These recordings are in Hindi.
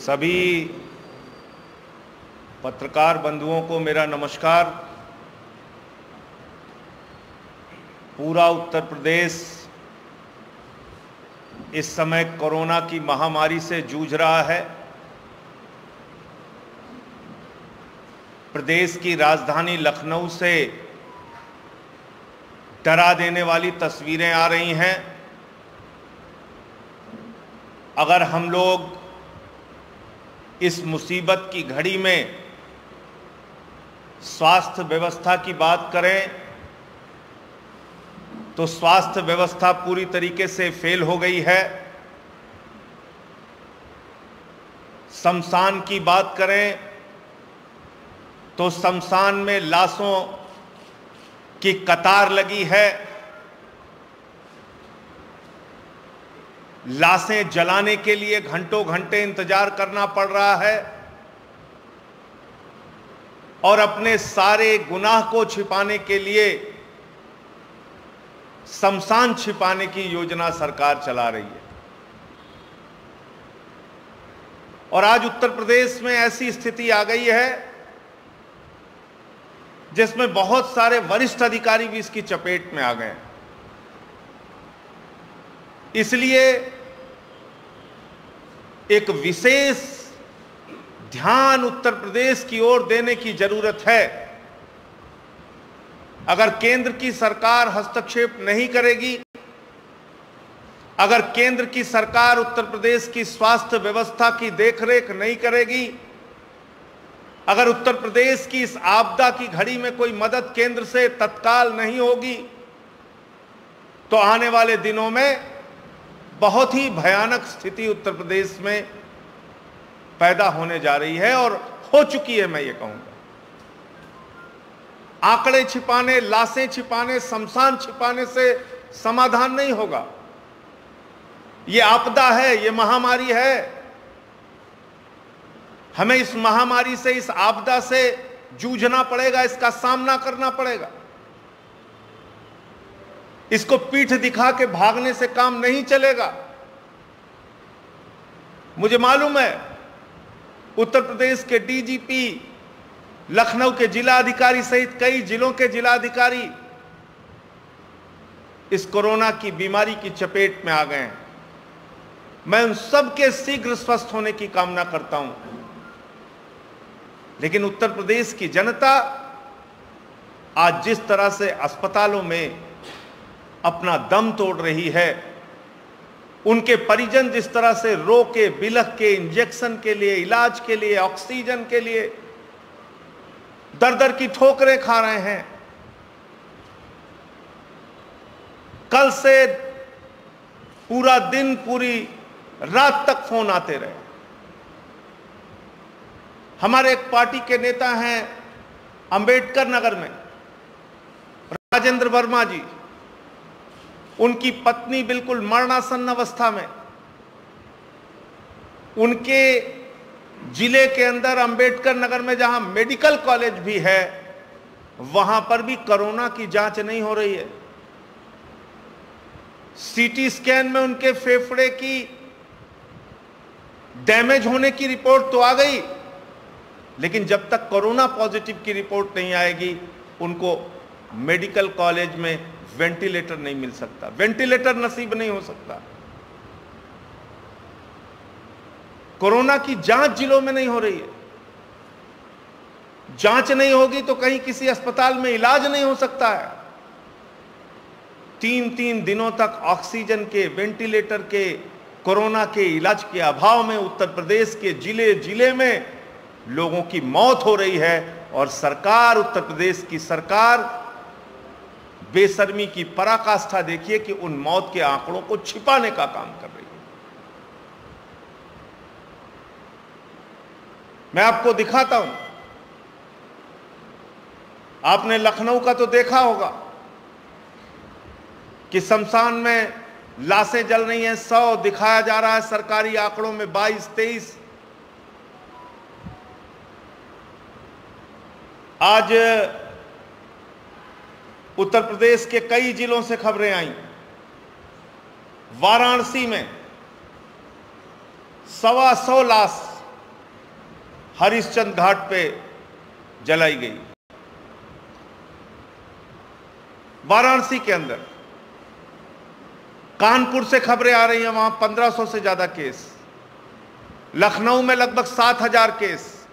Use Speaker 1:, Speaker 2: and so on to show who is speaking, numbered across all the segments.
Speaker 1: सभी पत्रकार बंधुओं को मेरा नमस्कार। पूरा उत्तर प्रदेश इस समय कोरोना की महामारी से जूझ रहा है। प्रदेश की राजधानी लखनऊ से डरा देने वाली तस्वीरें आ रही हैं। अगर हम लोग इस मुसीबत की घड़ी में स्वास्थ्य व्यवस्था की बात करें तो स्वास्थ्य व्यवस्था पूरी तरीके से फेल हो गई है। शमशान की बात करें तो शमशान में लाशों की कतार लगी है। लाशें जलाने के लिए घंटों घंटे इंतजार करना पड़ रहा है और अपने सारे गुनाह को छिपाने के लिए शमशान छिपाने की योजना सरकार चला रही है। और आज उत्तर प्रदेश में ऐसी स्थिति आ गई है जिसमें बहुत सारे वरिष्ठ अधिकारी भी इसकी चपेट में आ गए हैं। इसलिए एक विशेष ध्यान उत्तर प्रदेश की ओर देने की जरूरत है। अगर केंद्र की सरकार हस्तक्षेप नहीं करेगी, अगर केंद्र की सरकार उत्तर प्रदेश की स्वास्थ्य व्यवस्था की देखरेख नहीं करेगी, अगर उत्तर प्रदेश की इस आपदा की घड़ी में कोई मदद केंद्र से तत्काल नहीं होगी, तो आने वाले दिनों में बहुत ही भयानक स्थिति उत्तर प्रदेश में पैदा होने जा रही है और हो चुकी है। मैं ये कहूंगा, आंकड़े छिपाने, लाशें छिपाने, शमशान छिपाने से समाधान नहीं होगा। ये आपदा है, ये महामारी है। हमें इस महामारी से, इस आपदा से जूझना पड़ेगा, इसका सामना करना पड़ेगा। इसको पीठ दिखा के भागने से काम नहीं चलेगा। मुझे मालूम है उत्तर प्रदेश के डीजीपी, लखनऊ के जिला अधिकारी सहित कई जिलों के जिला अधिकारी इस कोरोना की बीमारी की चपेट में आ गए हैं। मैं उन सब के शीघ्र स्वस्थ होने की कामना करता हूं, लेकिन उत्तर प्रदेश की जनता आज जिस तरह से अस्पतालों में अपना दम तोड़ रही है, उनके परिजन जिस तरह से रो के बिलख के इंजेक्शन के लिए, इलाज के लिए, ऑक्सीजन के लिए दर दर की ठोकरें खा रहे हैं। कल से पूरा दिन, पूरी रात तक फोन आते रहे। हमारे एक पार्टी के नेता हैं अंबेडकर नगर में, राजेंद्र वर्मा जी। उनकी पत्नी बिल्कुल मरणासन्न अवस्था में। उनके जिले के अंदर अंबेडकर नगर में जहां मेडिकल कॉलेज भी है, वहां पर भी कोरोना की जांच नहीं हो रही है। सीटी स्कैन में उनके फेफड़े की डैमेज होने की रिपोर्ट तो आ गई, लेकिन जब तक कोरोना पॉजिटिव की रिपोर्ट नहीं आएगी, उनको मेडिकल कॉलेज में वेंटिलेटर नहीं मिल सकता, वेंटिलेटर नसीब नहीं हो सकता। कोरोना की जांच जिलों में नहीं हो रही है। जांच नहीं होगी तो कहीं किसी अस्पताल में इलाज नहीं हो सकता है। 3-3 दिनों तक ऑक्सीजन के, वेंटिलेटर के, कोरोना के इलाज के अभाव में उत्तर प्रदेश के जिले जिले में लोगों की मौत हो रही है। और सरकार, उत्तर प्रदेश की सरकार बेशर्मी की पराकाष्ठा देखिए कि उन मौत के आंकड़ों को छिपाने का काम कर रही है। मैं आपको दिखाता हूं, आपने लखनऊ का तो देखा होगा कि शमशान में लाशें जल रही हैं। 100 दिखाया जा रहा है सरकारी आंकड़ों में, 22-23। आज उत्तर प्रदेश के कई जिलों से खबरें आई। वाराणसी में 125 लाश हरिश्चंद्र घाट पे जलाई गई। वाराणसी के अंदर, कानपुर से खबरें आ रही हैं, वहां 1500 से ज्यादा केस, लखनऊ में लगभग 7000 केस।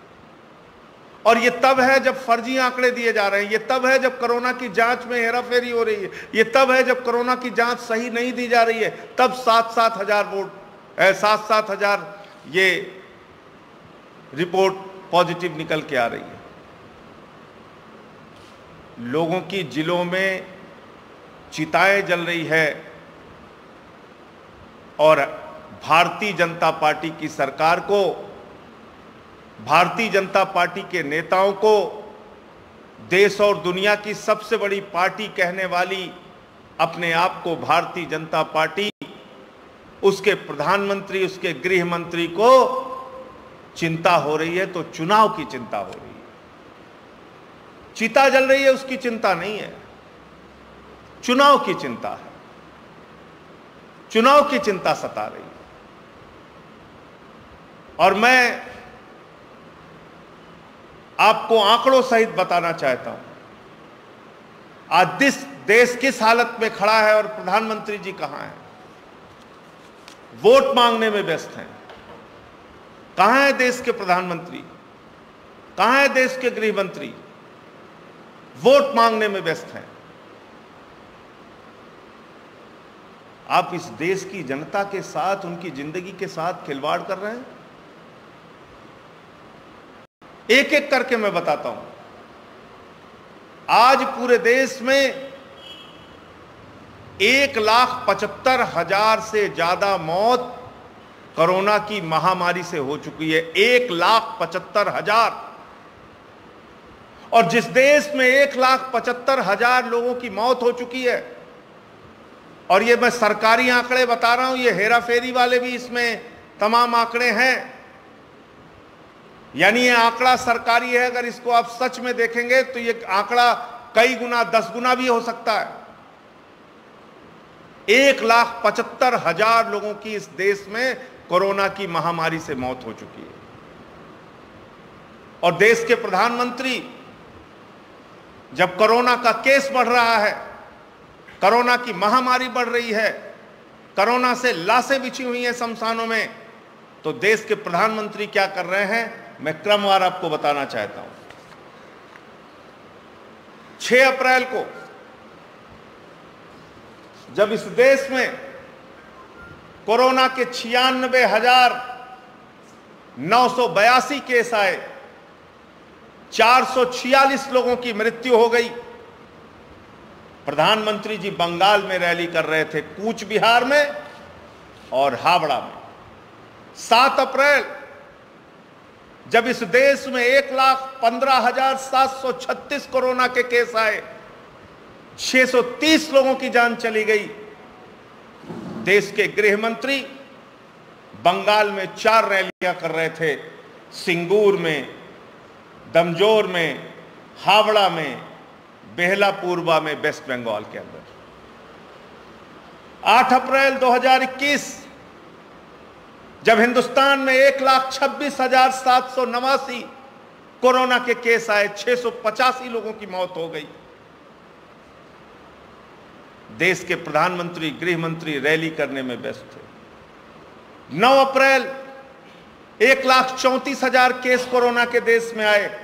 Speaker 1: और ये तब है जब फर्जी आंकड़े दिए जा रहे हैं, ये तब है जब कोरोना की जांच में हेराफेरी हो रही है, ये तब है जब कोरोना की जांच सही नहीं दी जा रही है, तब 7-7 हजार वोट 7-7 हजार ये रिपोर्ट पॉजिटिव निकल के आ रही है। लोगों की जिलों में चिताएं जल रही है और भारतीय जनता पार्टी की सरकार को, भारतीय जनता पार्टी के नेताओं को, देश और दुनिया की सबसे बड़ी पार्टी कहने वाली अपने आप को भारतीय जनता पार्टी, उसके प्रधानमंत्री, उसके गृह मंत्री को चिंता हो रही है तो चुनाव की चिंता हो रही है। चिता जल रही है उसकी चिंता नहीं है, चुनाव की चिंता है, चुनाव की चिंता सता रही है। और मैं आपको आंकड़ों सहित बताना चाहता हूं आज देश किस हालत में खड़ा है और प्रधानमंत्री जी कहां हैं। वोट मांगने में व्यस्त हैं। कहां है देश के प्रधानमंत्री, कहां है देश के गृह मंत्री? वोट मांगने में व्यस्त हैं। आप इस देश की जनता के साथ, उनकी जिंदगी के साथ खिलवाड़ कर रहे हैं। एक एक करके मैं बताता हूं। आज पूरे देश में 1,75,000 से ज्यादा मौत कोरोना की महामारी से हो चुकी है। 1,75,000। और जिस देश में 1,75,000 लोगों की मौत हो चुकी है, और ये मैं सरकारी आंकड़े बता रहा हूं, ये हेराफेरी वाले भी इसमें तमाम आंकड़े हैं, यानी ये आंकड़ा सरकारी है। अगर इसको आप सच में देखेंगे तो ये आंकड़ा कई गुना, 10 गुना भी हो सकता है। 1,75,000 लोगों की इस देश में कोरोना की महामारी से मौत हो चुकी है। और देश के प्रधानमंत्री जब कोरोना का केस बढ़ रहा है, कोरोना की महामारी बढ़ रही है, कोरोना से लाशें बिछी हुई हैं शमशानों में, तो देश के प्रधानमंत्री क्या कर रहे हैं मैं क्रमवार आपको बताना चाहता हूं। 6 अप्रैल को जब इस देश में कोरोना के 96,982 केस आए, 446 लोगों की मृत्यु हो गई, प्रधानमंत्री जी बंगाल में रैली कर रहे थे, कूच बिहार में और हावड़ा में। 7 अप्रैल जब इस देश में 1,15,736 कोरोना के केस आए, 630 लोगों की जान चली गई, देश के गृह मंत्री बंगाल में 4 रैलियां कर रहे थे, सिंगूर में, दमजोर में, हावड़ा में, बेहलापूर्वा में, वेस्ट बंगाल के अंदर। 8 अप्रैल 2021 जब हिंदुस्तान में 1,26,789 कोरोना के केस आए, 685 लोगों की मौत हो गई, देश के प्रधानमंत्री, गृह मंत्री रैली करने में व्यस्त थे। 9 अप्रैल 1,34,000 केस कोरोना के देश में आए,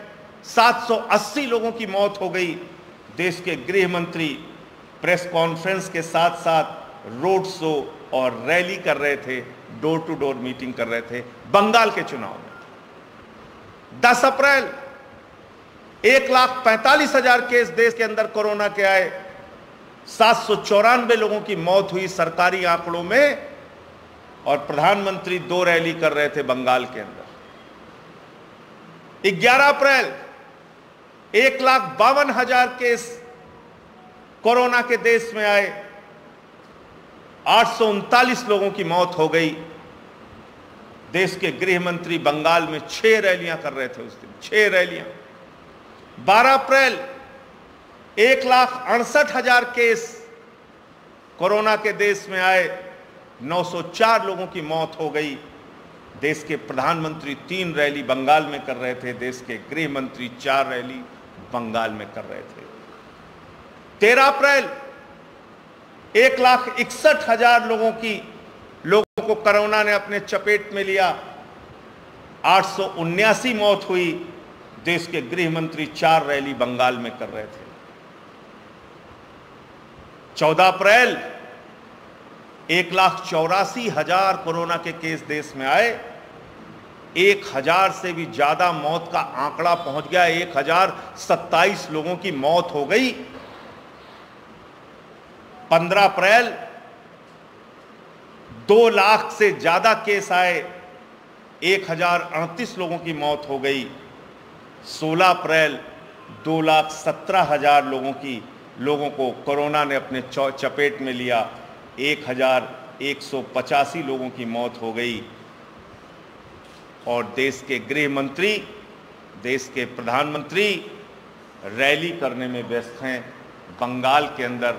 Speaker 1: 780 लोगों की मौत हो गई, देश के गृह मंत्री प्रेस कॉन्फ्रेंस के साथ साथ रोड शो और रैली कर रहे थे, डोर टू डोर मीटिंग कर रहे थे बंगाल के चुनाव में। 10 अप्रैल 1,45,000 केस देश के अंदर कोरोना के आए, 794 लोगों की मौत हुई सरकारी आंकड़ों में, और प्रधानमंत्री 2 रैली कर रहे थे बंगाल के अंदर। 11 अप्रैल 1,52,000 केस कोरोना के देश में आए, 839 लोगों की मौत हो गई, देश के गृह मंत्री बंगाल में 6 रैलियां कर रहे थे उस दिन, 6 रैलियां। 12 अप्रैल 1,68,000 केस कोरोना के देश में आए, 904 लोगों की मौत हो गई, देश के प्रधानमंत्री 3 रैली बंगाल में कर रहे थे, देश के गृह मंत्री 4 रैली बंगाल में कर रहे थे। 13 अप्रैल 1,61,000 लोगों को कोरोना ने अपने चपेट में लिया, 879 मौत हुई। देश के गृह मंत्री 4 रैली बंगाल में कर रहे थे। 14 अप्रैल 1,84,000 कोरोना के केस देश में आए, 1,000 से भी ज्यादा मौत का आंकड़ा पहुंच गया, 1,027 लोगों की मौत हो गई। 15 अप्रैल 2 लाख से ज्यादा केस आए, 1,038 लोगों की मौत हो गई। 16 अप्रैल 2,17,000 लोगों को कोरोना ने अपने चपेट में लिया, 1,185 लोगों की मौत हो गई। और देश के गृह मंत्री, देश के प्रधानमंत्री रैली करने में व्यस्त हैं बंगाल के अंदर।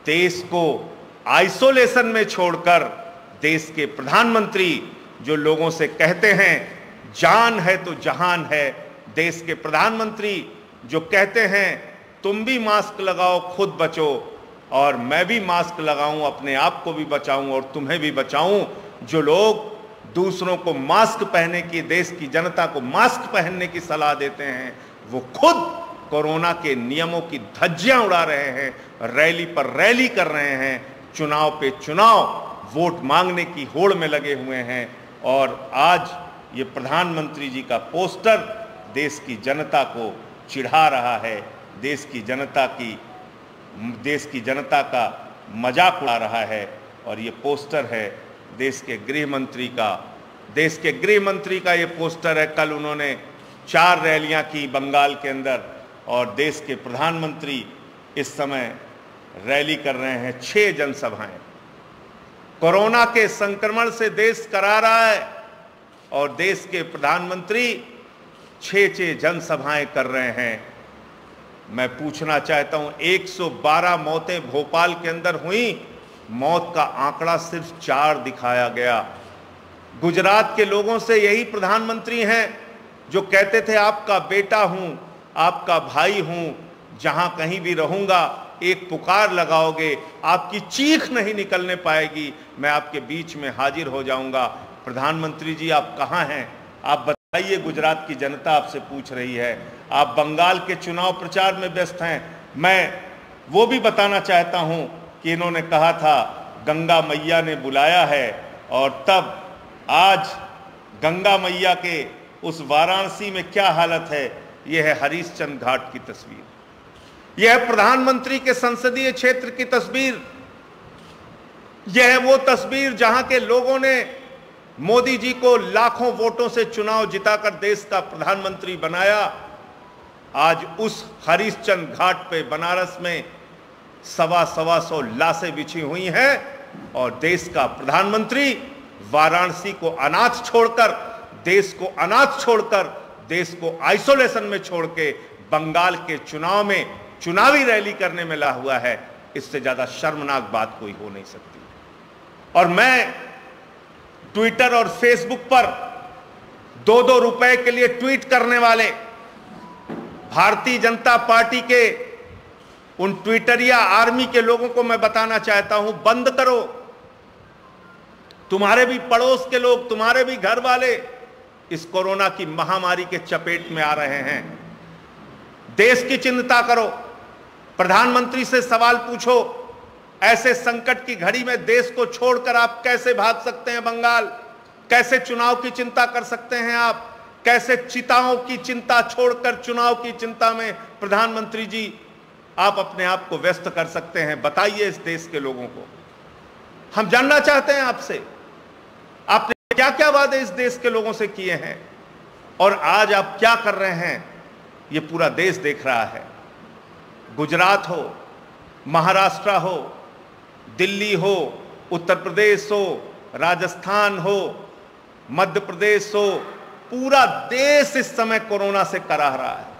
Speaker 1: देश को आइसोलेशन में छोड़कर देश के प्रधानमंत्री जो लोगों से कहते हैं जान है तो जहान है, देश के प्रधानमंत्री जो कहते हैं तुम भी मास्क लगाओ खुद बचो और मैं भी मास्क लगाऊं अपने आप को भी बचाऊं और तुम्हें भी बचाऊं, जो लोग दूसरों को मास्क पहनने की, देश की जनता को मास्क पहनने की सलाह देते हैं, वो खुद कोरोना के नियमों की धज्जियां उड़ा रहे हैं, रैली पर रैली कर रहे हैं, चुनाव पे चुनाव वोट मांगने की होड़ में लगे हुए हैं। और आज ये प्रधानमंत्री जी का पोस्टर देश की जनता को चिढ़ा रहा है, देश की जनता का मजाक उड़ा रहा है। और ये पोस्टर है देश के गृह मंत्री का ये पोस्टर है। कल उन्होंने 4 रैलियां की बंगाल के अंदर और देश के प्रधानमंत्री इस समय रैली कर रहे हैं, 6 जनसभाएं। कोरोना के संक्रमण से देश करा रहा है और देश के प्रधानमंत्री 6 जनसभाएं कर रहे हैं। मैं पूछना चाहता हूं, 112 मौतें भोपाल के अंदर हुई, मौत का आंकड़ा सिर्फ 4 दिखाया गया। गुजरात के लोगों से यही प्रधानमंत्री हैं जो कहते थे आपका बेटा हूं, आपका भाई हूं, जहां कहीं भी रहूंगा एक पुकार लगाओगे, आपकी चीख नहीं निकलने पाएगी, मैं आपके बीच में हाजिर हो जाऊंगा। प्रधानमंत्री जी आप कहां हैं? आप बताइए, गुजरात की जनता आपसे पूछ रही है। आप बंगाल के चुनाव प्रचार में व्यस्त हैं। मैं वो भी बताना चाहता हूं कि इन्होंने कहा था गंगा मैया ने बुलाया है, और तब आज गंगा मैया के उस वाराणसी में क्या हालत है, यह है हरिश्चंद्र घाट की तस्वीर, यह है प्रधानमंत्री के संसदीय क्षेत्र की तस्वीर, यह है वो तस्वीर जहां के लोगों ने मोदी जी को लाखों वोटों से चुनाव जिताकर देश का प्रधानमंत्री बनाया। आज उस हरिश्चंद्र घाट पे बनारस में 125 लाशें बिछी हुई हैं और देश का प्रधानमंत्री वाराणसी को अनाथ छोड़कर, देश को आइसोलेशन में छोड़ के बंगाल के चुनाव में चुनावी रैली करने में लगा हुआ है। इससे ज्यादा शर्मनाक बात कोई हो नहीं सकती। और मैं ट्विटर और फेसबुक पर 2-2 रुपए के लिए ट्वीट करने वाले भारतीय जनता पार्टी के उन ट्विटरिया आर्मी के लोगों को मैं बताना चाहता हूं, बंद करो। तुम्हारे भी पड़ोस के लोग, तुम्हारे भी घर वाले इस कोरोना की महामारी के चपेट में आ रहे हैं। देश की चिंता करो, प्रधानमंत्री से सवाल पूछो, ऐसे संकट की घड़ी में देश को छोड़कर आप कैसे भाग सकते हैं बंगाल? कैसे चुनाव की चिंता कर सकते हैं आप? कैसे चिताओं की चिंता छोड़कर चुनाव की चिंता में प्रधानमंत्री जी आप अपने आप को व्यस्त कर सकते हैं? बताइए इस देश के लोगों को। हम जानना चाहते हैं आपसे, आपने क्या क्या वादे इस देश के लोगों से किए हैं और आज आप क्या कर रहे हैं, ये पूरा देश देख रहा है। गुजरात हो, महाराष्ट्र हो, दिल्ली हो, उत्तर प्रदेश हो, राजस्थान हो, मध्य प्रदेश हो, पूरा देश इस समय कोरोना से कराह रहा है।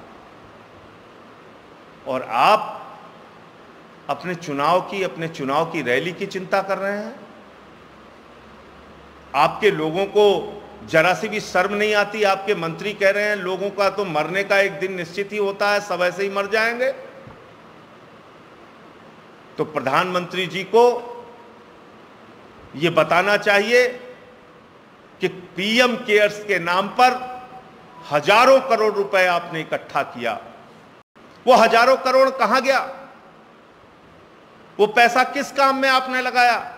Speaker 1: और आप अपने चुनाव की रैली की चिंता कर रहे हैं। आपके लोगों को जरा सी भी शर्म नहीं आती? आपके मंत्री कह रहे हैं लोगों का तो मरने का एक दिन निश्चित ही होता है, सब ऐसे ही मर जाएंगे। तो प्रधानमंत्री जी को यह बताना चाहिए कि पीएम केयर्स के नाम पर हजारों करोड़ रुपए आपने इकट्ठा किया। वो हजारों करोड़ कहां गया? वो पैसा किस काम में आपने लगाया?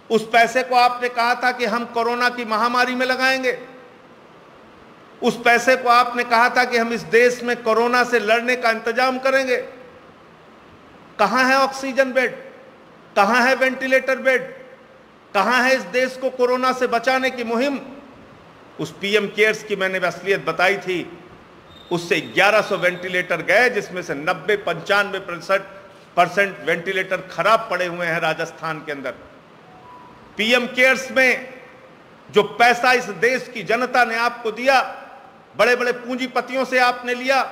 Speaker 1: उस पैसे को आपने कहा था कि हम कोरोना की महामारी में लगाएंगे। उस पैसे को आपने कहा था कि हम इस देश में कोरोना से लड़ने का इंतजाम करेंगे। कहां है ऑक्सीजन बेड? कहां है वेंटिलेटर बेड? कहां है इस देश को कोरोना से बचाने की मुहिम? उस पीएम केयर्स की मैंने असलियत बताई थी। उससे 1100 वेंटिलेटर गए, जिसमें से 90-95% वेंटिलेटर खराब पड़े हुए हैं राजस्थान के अंदर। पीएम केयर्स में जो पैसा इस देश की जनता ने आपको दिया, बड़े बड़े पूंजीपतियों से आपने लिया,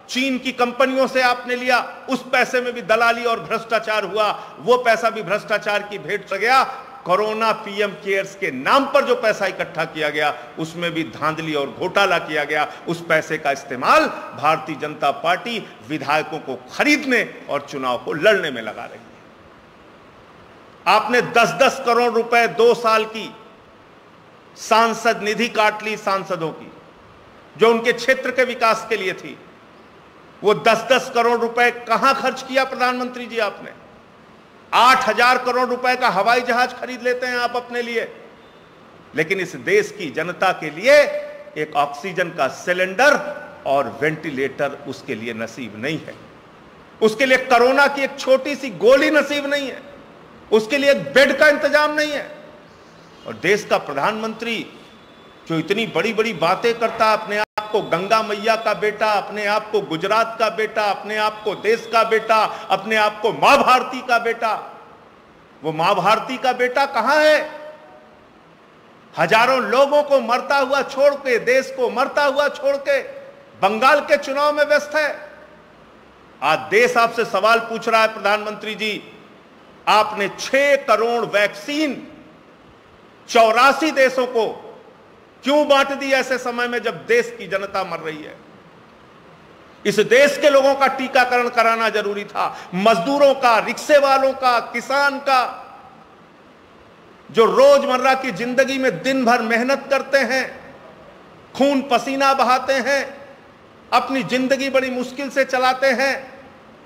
Speaker 1: चीन की कंपनियों से आपने लिया, उस पैसे में भी दलाली और भ्रष्टाचार हुआ। वो पैसा भी भ्रष्टाचार की भेंट चढ़ गया। कोरोना पीएम केयर्स के नाम पर जो पैसा इकट्ठा किया गया, उसमें भी धांधली और घोटाला किया गया। उस पैसे का इस्तेमाल भारतीय जनता पार्टी विधायकों को खरीदने और चुनाव को लड़ने में लगा रही है। आपने 10-10 करोड़ रुपए 2 साल की सांसद निधि काट ली सांसदों की, जो उनके क्षेत्र के विकास के लिए थी। वो 10-10 करोड़ रुपए कहां खर्च किया प्रधानमंत्री जी? आपने 8,000 करोड़ रुपए का हवाई जहाज खरीद लेते हैं आप अपने लिए, लेकिन इस देश की जनता के लिए एक ऑक्सीजन का सिलेंडर और वेंटिलेटर उसके लिए नसीब नहीं है। उसके लिए कोरोना की एक छोटी सी गोली नसीब नहीं है। उसके लिए एक बेड का इंतजाम नहीं है। और देश का प्रधानमंत्री जो इतनी बड़ी बड़ी बातें करता, अपने आप को गंगा मैया का बेटा, अपने आप को गुजरात का बेटा, अपने आप को देश का बेटा, अपने आप को मां भारती का बेटा, वो मां भारती का बेटा कहां है? हजारों लोगों को मरता हुआ छोड़ के, देश को मरता हुआ छोड़ के बंगाल के चुनाव में व्यस्त है। आज देश आपसे सवाल पूछ रहा है, प्रधानमंत्री जी, आपने 6 करोड़ वैक्सीन 84 देशों को क्यों बांट दी ऐसे समय में जब देश की जनता मर रही है? इस देश के लोगों का टीकाकरण कराना जरूरी था, मजदूरों का, रिक्शे वालों का, किसान का, जो रोजमर्रा की जिंदगी में दिन भर मेहनत करते हैं, खून पसीना बहाते हैं, अपनी जिंदगी बड़ी मुश्किल से चलाते हैं।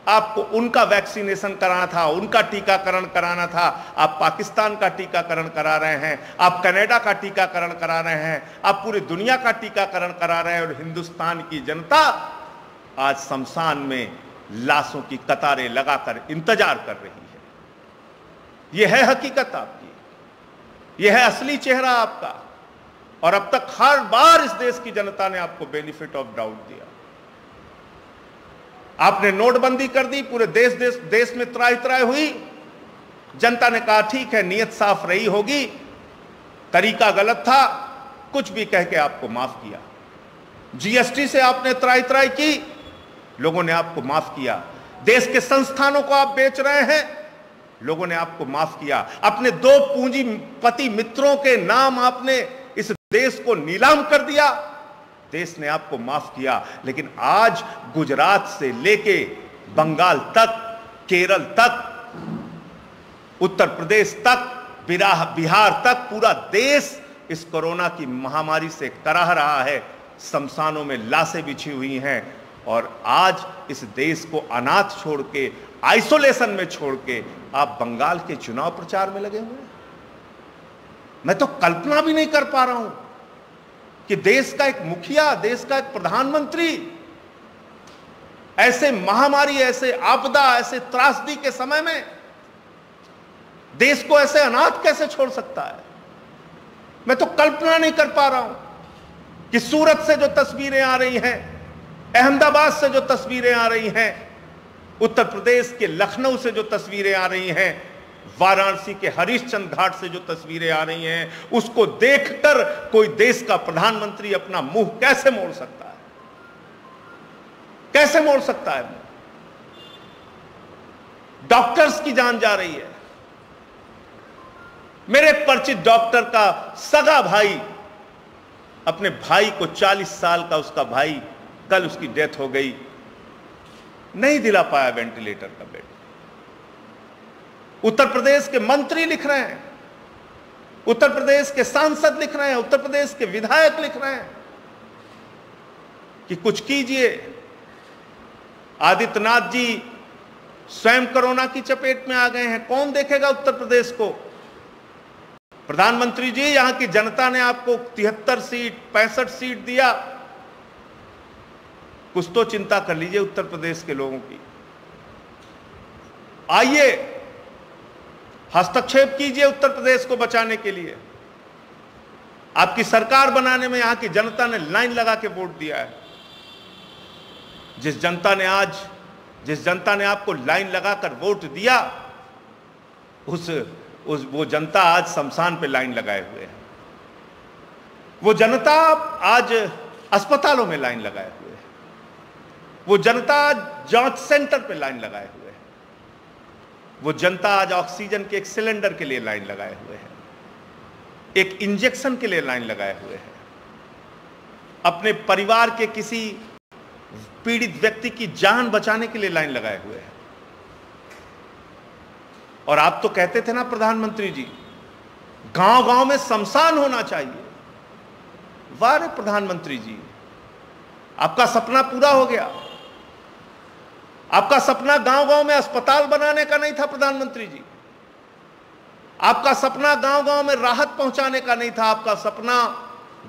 Speaker 1: आपको उनका वैक्सीनेशन कराना था, उनका टीकाकरण कराना था। आप पाकिस्तान का टीकाकरण करा रहे हैं, आप कनाडा का टीकाकरण करा रहे हैं, आप पूरी दुनिया का टीकाकरण करा रहे हैं, और हिंदुस्तान की जनता आज शमशान में लाशों की कतारें लगाकर इंतजार कर रही है। यह है हकीकत आपकी, यह है असली चेहरा आपका। और अब तक हर बार इस देश की जनता ने आपको बेनिफिट ऑफ डाउट दिया। आपने नोटबंदी कर दी, पूरे देश में त्राही त्राही हुई। जनता ने कहा ठीक है, नीयत साफ रही होगी, तरीका गलत था, कुछ भी कह के आपको माफ किया। जीएसटी से आपने त्राही त्राही की, लोगों ने आपको माफ किया। देश के संस्थानों को आप बेच रहे हैं, लोगों ने आपको माफ किया। अपने 2 पूंजीपति मित्रों के नाम आपने इस देश को नीलाम कर दिया, देश ने आपको माफ किया। लेकिन आज गुजरात से लेके बंगाल तक, केरल तक, उत्तर प्रदेश तक, बिहार तक, पूरा देश इस कोरोना की महामारी से कराह रहा है। शमशानों में लाशें बिछी हुई हैं, और आज इस देश को अनाथ छोड़ के, आइसोलेशन में छोड़ के आप बंगाल के चुनाव प्रचार में लगे हुए हैं। मैं तो कल्पना भी नहीं कर पा रहा हूं कि देश का एक मुखिया, देश का एक प्रधानमंत्री ऐसे महामारी, ऐसे आपदा, ऐसे त्रासदी के समय में देश को ऐसे अनाथ कैसे छोड़ सकता है। मैं तो कल्पना नहीं कर पा रहा हूं कि सूरत से जो तस्वीरें आ रही हैं, अहमदाबाद से जो तस्वीरें आ रही हैं, उत्तर प्रदेश के लखनऊ से जो तस्वीरें आ रही हैं, वाराणसी के हरिश्चंद्र घाट से जो तस्वीरें आ रही हैं, उसको देखकर कोई देश का प्रधानमंत्री अपना मुंह कैसे मोड़ सकता है? कैसे मोड़ सकता है? डॉक्टर्स की जान जा रही है। मेरे परिचित डॉक्टर का सगा भाई अपने भाई को, 40 साल का उसका भाई, कल उसकी डेथ हो गई, नहीं दिला पाया वेंटिलेटर का बेड। उत्तर प्रदेश के मंत्री लिख रहे हैं, उत्तर प्रदेश के सांसद लिख रहे हैं, उत्तर प्रदेश के विधायक लिख रहे हैं कि कुछ कीजिए। आदित्यनाथ जी स्वयं कोरोना की चपेट में आ गए हैं, कौन देखेगा उत्तर प्रदेश को? प्रधानमंत्री जी, यहां की जनता ने आपको 73 सीट 65 सीट दिया, कुछ तो चिंता कर लीजिए उत्तर प्रदेश के लोगों की। आइए, हस्तक्षेप कीजिए उत्तर प्रदेश को बचाने के लिए। आपकी सरकार बनाने में यहां की जनता ने लाइन लगा के वोट दिया है। जिस जनता ने आपको लाइन लगाकर वोट दिया, वो जनता आज शमशान पे लाइन लगाए हुए है। वो जनता आज अस्पतालों में लाइन लगाए हुए है। वो जनता जांच सेंटर पे लाइन लगाए हुए है। वो जनता आज ऑक्सीजन के एक सिलेंडर के लिए लाइन लगाए हुए है, एक इंजेक्शन के लिए लाइन लगाए हुए है, अपने परिवार के किसी पीड़ित व्यक्ति की जान बचाने के लिए लाइन लगाए हुए हैं। और आप तो कहते थे ना प्रधानमंत्री जी, गांव गांव में शमशान होना चाहिए। वाह रे प्रधानमंत्री जी, आपका सपना पूरा हो गया। आपका सपना गांव गांव में अस्पताल बनाने का नहीं था प्रधानमंत्री जी। आपका सपना गांव गांव में राहत पहुंचाने का नहीं था। आपका सपना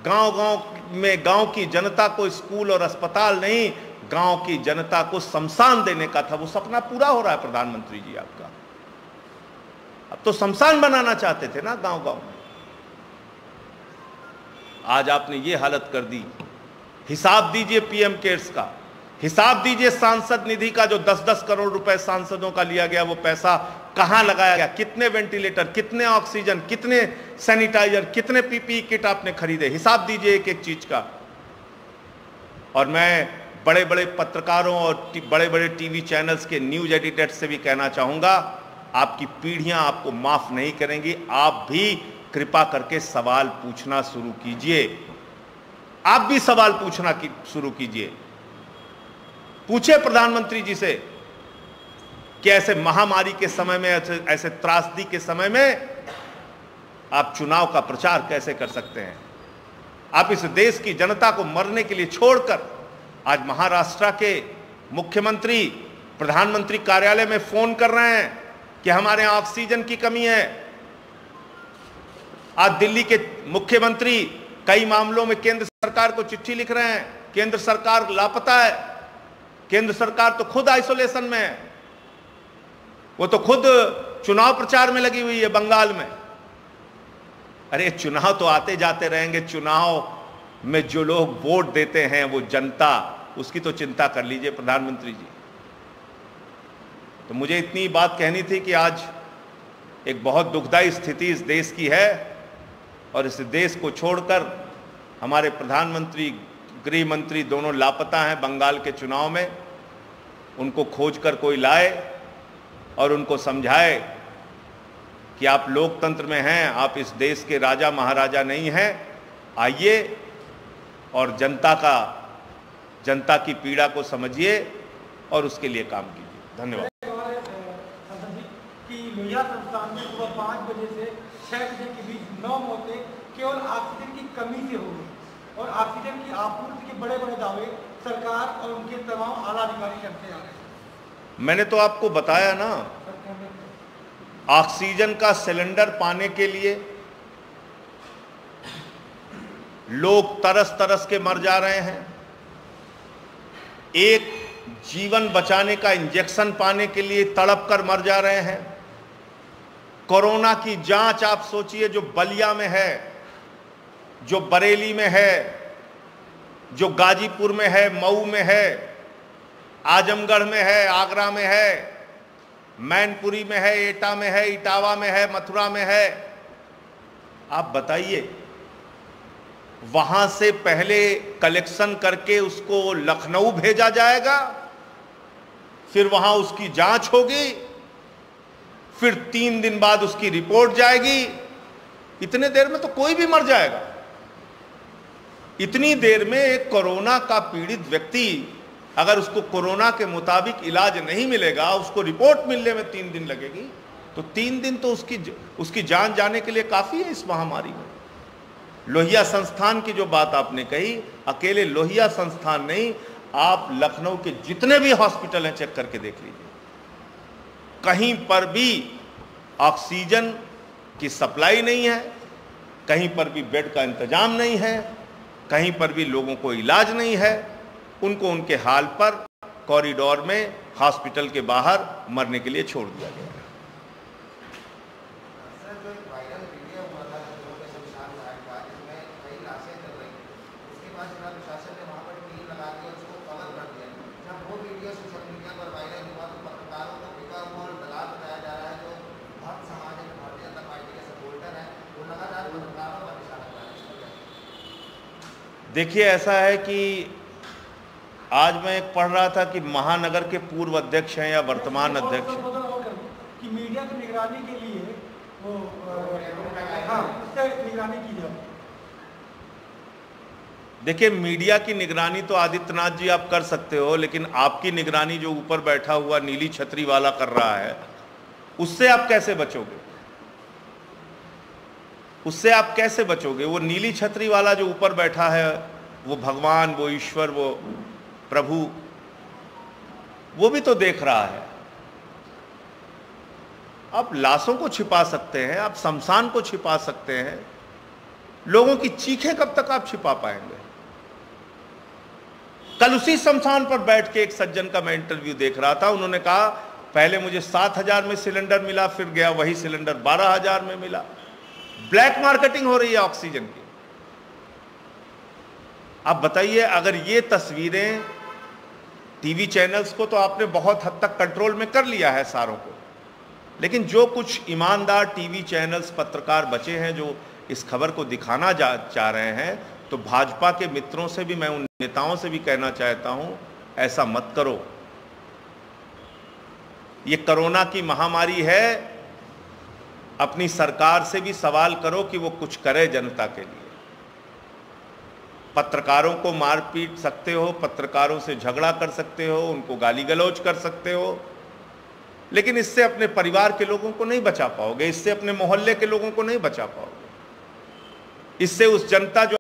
Speaker 1: गांव गांव में गांव की जनता को स्कूल और अस्पताल नहीं, गांव की जनता को शमशान देने का था। वो सपना पूरा हो रहा है प्रधानमंत्री जी आपका। अब तो शमशान बनाना चाहते थे ना गांव गांव में, आज आपने ये हालत कर दी। हिसाब दीजिए पीएम केयर्स का, हिसाब दीजिए सांसद निधि का, जो 10-10 करोड़ रुपए सांसदों का लिया गया, वो पैसा कहां लगाया गया? कितने वेंटिलेटर, कितने ऑक्सीजन, कितने सैनिटाइजर, कितने पीपीई किट आपने खरीदे? हिसाब दीजिए एक एक चीज का। और मैं बड़े बड़े पत्रकारों और बड़े बड़े टीवी चैनल्स के न्यूज एडिटर्स से भी कहना चाहूंगा, आपकी पीढ़ियां आपको माफ नहीं करेंगी। आप भी कृपा करके सवाल पूछना शुरू कीजिए। आप भी सवाल पूछना शुरू कीजिए। पूछे प्रधानमंत्री जी से कि ऐसे महामारी के समय में, ऐसे त्रासदी के समय में आप चुनाव का प्रचार कैसे कर सकते हैं? आप इस देश की जनता को मरने के लिए छोड़कर आज महाराष्ट्र के मुख्यमंत्री प्रधानमंत्री कार्यालय में फोन कर रहे हैं कि हमारे यहां ऑक्सीजन की कमी है। आज दिल्ली के मुख्यमंत्री कई मामलों में केंद्र सरकार को चिट्ठी लिख रहे हैं, केंद्र सरकार लापता है, केंद्र सरकार तो खुद आइसोलेशन में है, वो तो खुद चुनाव प्रचार में लगी हुई है बंगाल में। अरे चुनाव तो आते जाते रहेंगे, चुनाव में जो लोग वोट देते हैं वो जनता, उसकी तो चिंता कर लीजिए प्रधानमंत्री जी। तो मुझे इतनी बात कहनी थी कि आज एक बहुत दुखदाई स्थिति इस देश की है और इस देश को छोड़कर हमारे प्रधानमंत्री, गृह मंत्री दोनों लापता हैं बंगाल के चुनाव में। उनको खोजकर कोई लाए और उनको समझाए कि आप लोकतंत्र में हैं, आप इस देश के राजा महाराजा नहीं हैं। आइए और जनता की पीड़ा को समझिए और उसके लिए काम कीजिए। धन्यवाद।
Speaker 2: लोहिया संस्थान में सुबह 5 बजे से 6 बजे के बीच 9 मौतें केवल ऑक्सीजन की कमी से हो गई और ऑक्सीजन की आपूर्ति के बड़े बड़े दावे सरकार और उनके तमाम आला अधिकारी करते आ रहे हैं।
Speaker 1: मैंने तो आपको बताया ना, ऑक्सीजन का सिलेंडर पाने के लिए लोग तरस तरस के मर जा रहे हैं। एक जीवन बचाने का इंजेक्शन पाने के लिए तड़प कर मर जा रहे हैं। कोरोना की जांच आप सोचिए, जो बलिया में है, जो बरेली में है, जो गाजीपुर में है, मऊ में है, आजमगढ़ में है, आगरा में है, मैनपुरी में है, एटा में है, इटावा में है, मथुरा में है। आप बताइए, वहां से पहले कलेक्शन करके उसको लखनऊ भेजा जाएगा, फिर वहां उसकी जांच होगी, फिर 3 दिन बाद उसकी रिपोर्ट जाएगी। इतने देर में तो कोई भी मर जाएगा। इतनी देर में एक कोरोना का पीड़ित व्यक्ति, अगर उसको कोरोना के मुताबिक इलाज नहीं मिलेगा, उसको रिपोर्ट मिलने में 3 दिन लगेगी, तो 3 दिन तो उसकी जान जाने के लिए काफ़ी है इस महामारी में। लोहिया संस्थान की जो बात आपने कही, अकेले लोहिया संस्थान नहीं, आप लखनऊ के जितने भी हॉस्पिटल हैं चेक करके देख लीजिए, कहीं पर भी ऑक्सीजन की सप्लाई नहीं है, कहीं पर भी बेड का इंतजाम नहीं है, कहीं पर भी लोगों को इलाज नहीं है। उनको उनके हाल पर कॉरिडोर में हॉस्पिटल के बाहर मरने के लिए छोड़ दिया गया है। देखिए, ऐसा है कि आज मैं एक पढ़ रहा था कि महानगर के पूर्व अध्यक्ष हैं या वर्तमान अध्यक्ष
Speaker 2: कि मीडिया की निगरानी के लिए वो उससे निगरानी की जाए।
Speaker 1: देखिए, मीडिया की निगरानी तो आदित्यनाथ जी आप कर सकते हो, लेकिन आपकी निगरानी जो ऊपर बैठा हुआ नीली छतरी वाला कर रहा है, उससे आप कैसे बचोगे? उससे आप कैसे बचोगे? वो नीली छतरी वाला जो ऊपर बैठा है, वो भगवान, वो ईश्वर, वो प्रभु, वो भी तो देख रहा है। आप लाशों को छिपा सकते हैं, आप शमशान को छिपा सकते हैं, लोगों की चीखें कब तक आप छिपा पाएंगे? कल उसी शमशान पर बैठ के एक सज्जन का मैं इंटरव्यू देख रहा था, उन्होंने कहा पहले मुझे 7,000 में सिलेंडर मिला, फिर गया वही सिलेंडर 12,000 में मिला। ब्लैक मार्केटिंग हो रही है ऑक्सीजन की। आप बताइए, अगर ये तस्वीरें टीवी चैनल्स को तो आपने बहुत हद तक कंट्रोल में कर लिया है सारों को, लेकिन जो कुछ ईमानदार टीवी चैनल्स, पत्रकार बचे हैं जो इस खबर को दिखाना चाह रहे हैं, तो भाजपा के मित्रों से भी, मैं उन नेताओं से भी कहना चाहता हूं, ऐसा मत करो। ये कोरोना की महामारी है, अपनी सरकार से भी सवाल करो कि वो कुछ करे जनता के लिए। पत्रकारों को मार पीट सकते हो, पत्रकारों से झगड़ा कर सकते हो, उनको गाली गलौज कर सकते हो, लेकिन इससे अपने परिवार के लोगों को नहीं बचा पाओगे, इससे अपने मोहल्ले के लोगों को नहीं बचा पाओगे, इससे उस जनता जो